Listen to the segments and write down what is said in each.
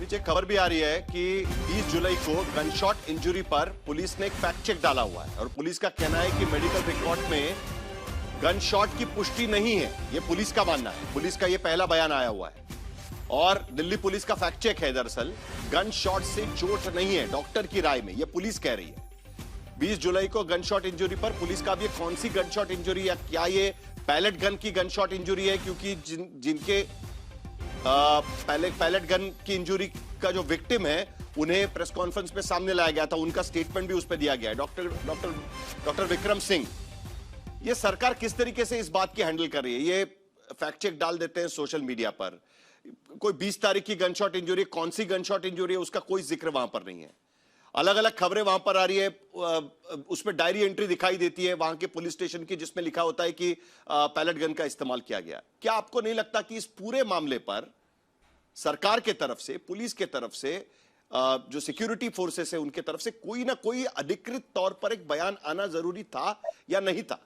पीछे खबर भी आ रही है कि 20 जुलाई को गनशॉट इंजरी पर पुलिस ने एक फैक्ट चेक डाला हुआ है और पुलिस का कहना है कि मेडिकल रिकॉर्ड में गनशॉट की पुष्टि नहीं है। यह पुलिस का मानना है, पुलिस का यह पहला बयान आया हुआ है और दिल्ली पुलिस का फैक्ट चेक है। दरअसल गनशॉट से चोट नहीं है डॉक्टर की राय में, यह पुलिस कह रही है। 20 जुलाई को गनशॉट इंजरी पर पुलिस का अब ये कौन सी गनशॉट इंजरी है, क्या ये पैलेट गन की गनशॉट इंजरी है, क्योंकि जिनके पैलेट गन की इंजरी का जो विक्टिम है उन्हें प्रेस कॉन्फ्रेंस में सामने लाया गया था, उनका स्टेटमेंट भी उस पर दिया गया है। डॉक्टर विक्रम सिंह, ये सरकार किस तरीके से इस बात की हैंडल कर रही है? ये फैक्ट चेक डाल देते हैं सोशल मीडिया पर, कोई 20 तारीख की गनशॉट इंजरी, कौन सी गनशॉट इंजरी है उसका कोई जिक्र वहां पर नहीं है। अलग अलग खबरें वहां पर आ रही है, उसमें डायरी एंट्री दिखाई देती है वहां के पुलिस स्टेशन की, जिसमें लिखा होता है कि पैलेट गन का इस्तेमाल किया गया। क्या आपको नहीं लगता कि इस पूरे मामले पर सरकार के तरफ से, पुलिस के तरफ से, जो सिक्योरिटी फोर्सेस है उनके तरफ से कोई ना कोई अधिकृत तौर पर एक बयान आना जरूरी था या नहीं था?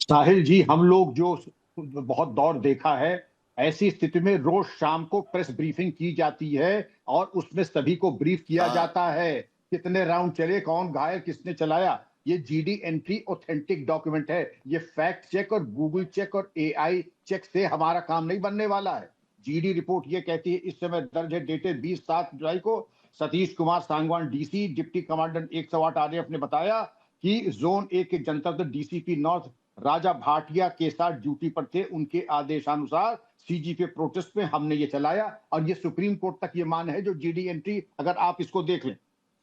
साहिल जी, हम लोग जो बहुत दौर देखा है, ऐसी स्थिति में रोज शाम को प्रेस ब्रीफिंग की जाती है और उसमें सभी को ब्रीफ किया जाता है, कितने राउंड चले, कौन घायल, किसने चलाया। ये जीडी एंट्री ऑथेंटिक डॉक्यूमेंट है। ये फैक्ट चेक और गूगल चेक और एआई चेक से हमारा काम नहीं बनने वाला है। जीडी रिपोर्ट ये कहती है, इस समय दर्ज है डेटेड 20/7 जुलाई को, Satish Kumar Sangwan DC deputy commandant 108 RAF ने बताया कि जोन ए के जनता दल डीसीपी नॉर्थ राजा भाटिया के साथ ड्यूटी पर थे। उनके आदेशानुसार सीजीपी प्रोटेस्ट में हमने ये चलाया और ये सुप्रीम कोर्ट तक ये मान है। जो जीडी एंट्री, अगर आप इसको देख लें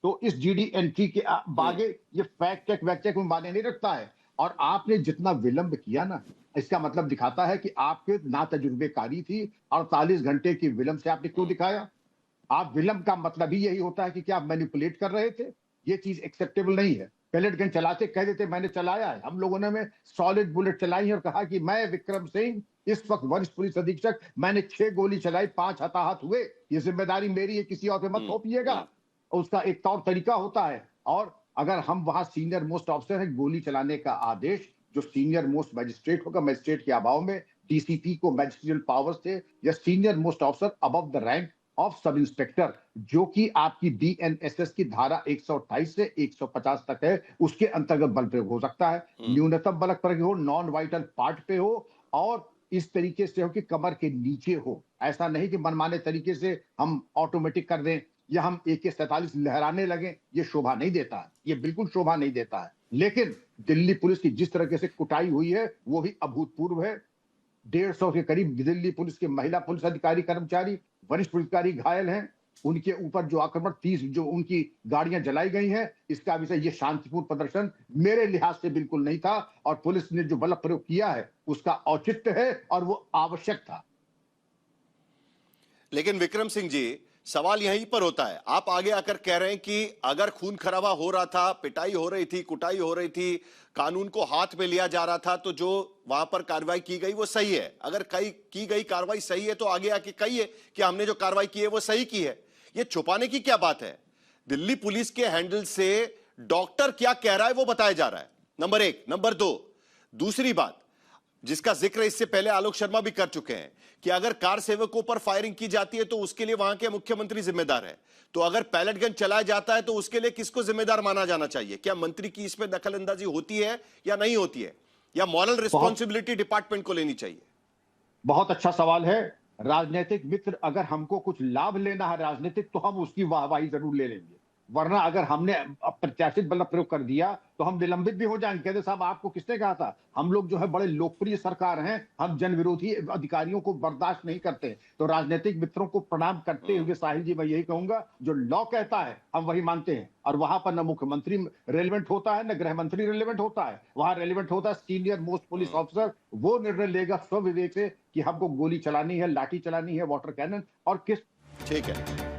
तो इस जीडी एंट्री के आगे ये फैक्ट चेक वैक्ट चेक में माने नहीं रखता है। और आपने जितना विलंब किया ना, इसका मतलब दिखाता है कि आपके ना तजुर्बेकारी थी। 48 घंटे की विलंब से आपने क्यों दिखाया? आप विलंब का मतलब ही यही होता है कि क्या आप मैनिपुलेट कर रहे थे। ये चीज एक्सेप्टेबल नहीं है। पैलेट गन चलाते कह देते मैंने चलाया है। हम लोगों ने में सॉलिड बुलेट चलाई है और कहा कि मैं विक्रम सिंह, इस वक्त वरिष्ठ पुलिस अधीक्षक, मैंने 6 गोली चलाई, 5 हताहत हुए। ये जिम्मेदारी मेरी है, किसी और पे मत थोपिएगा। उसका एक तौर तरीका होता है। और अगर हम वहां सीनियर मोस्ट ऑफिसर है, गोली चलाने का आदेश जो सीनियर मोस्ट मजिस्ट्रेट होगा, मजिस्ट्रेट के अभाव में डीसीपी को मैजिस्ट्रियल पावर्स थे, या senior most officer above the rank of sub inspector, जो कि आपकी बीएनएसएस की धारा 128 से 150 तक है, उसके अंतर्गत बल प्रयोग हो सकता है। न्यूनतम बल प्रयोग हो, नॉन वाइटल पार्ट पे हो और इस तरीके से हो कि कमर के नीचे हो। ऐसा नहीं कि मनमाने तरीके से हम ऑटोमेटिक कर दें या हम AK-47 लहराने लगे। ये शोभा नहीं देता है, ये बिल्कुल शोभा नहीं देता है। लेकिन दिल्ली पुलिस की जिस तरीके से कुटाई हुई है वो भी अभूतपूर्व है। 150 के करीब दिल्ली पुलिस के महिला पुलिस अधिकारी, कर्मचारी, वरिष्ठ पुलिसकारी घायल हैं। उनके ऊपर जो आक्रमण, 30 जो उनकी गाड़ियां जलाई गई हैं, इसका विषय ये शांतिपूर्ण प्रदर्शन मेरे लिहाज से बिल्कुल नहीं था। और पुलिस ने जो बल प्रयोग किया है उसका औचित्य है और वो आवश्यक था। लेकिन विक्रम सिंह जी, सवाल यहीं पर होता है, आप आगे आकर कह रहे हैं कि अगर खून खराबा हो रहा था, पिटाई हो रही थी, कुटाई हो रही थी, कानून को हाथ में लिया जा रहा था, तो जो वहां पर कार्रवाई की गई वो सही है। अगर की गई कार्रवाई सही है तो आगे आके कहिए कि हमने जो कार्रवाई की है वो सही की है। ये छुपाने की क्या बात है? दिल्ली पुलिस के हैंडल से डॉक्टर क्या कह रहा है वो बताया जा रहा है, नंबर 1। नंबर 2, दूसरी बात जिसका जिक्र इससे पहले आलोक शर्मा भी कर चुके हैं कि अगर कार सेवकों पर फायरिंग की जाती है तो उसके लिए वहां के मुख्यमंत्री जिम्मेदार है। तो अगर पैलेट गन चलाया जाता है तो उसके लिए किसको जिम्मेदार माना जाना चाहिए? क्या मंत्री की इसमें दखलंदाजी होती है या नहीं होती है, या मॉरल रिस्पॉन्सिबिलिटी डिपार्टमेंट को लेनी चाहिए? बहुत अच्छा सवाल है। राजनीतिक मित्र, अगर हमको कुछ लाभ लेना है राजनीतिक, तो हम उसकी वाहवाही जरूर ले लेंगे। वरना अगर हमने अप्रत्याशित बल प्रयोग कर दिया तो हम निलंबित भी हो जाएंगे। कहते साहब आपको किसने कहा था? हम लोग जो है बड़े लोकप्रिय सरकार हैं, हम जन विरोधी अधिकारियों को बर्दाश्त नहीं करते। तो राजनीतिक मित्रों को प्रणाम करते हुए साहिल जी, मैं यही कहूंगा, जो लॉ कहता है हम वही मानते हैं। और वहां पर न मुख्यमंत्री रेलिवेंट होता है, न गृह मंत्री रेलिवेंट होता है। वहां रेलिवेंट होता है सीनियर मोस्ट पुलिस ऑफिसर। वो निर्णय लेगा स्वविवेक से कि हमको गोली चलानी है, लाठी चलानी है, वाटर कैनन और किस। ठीक है।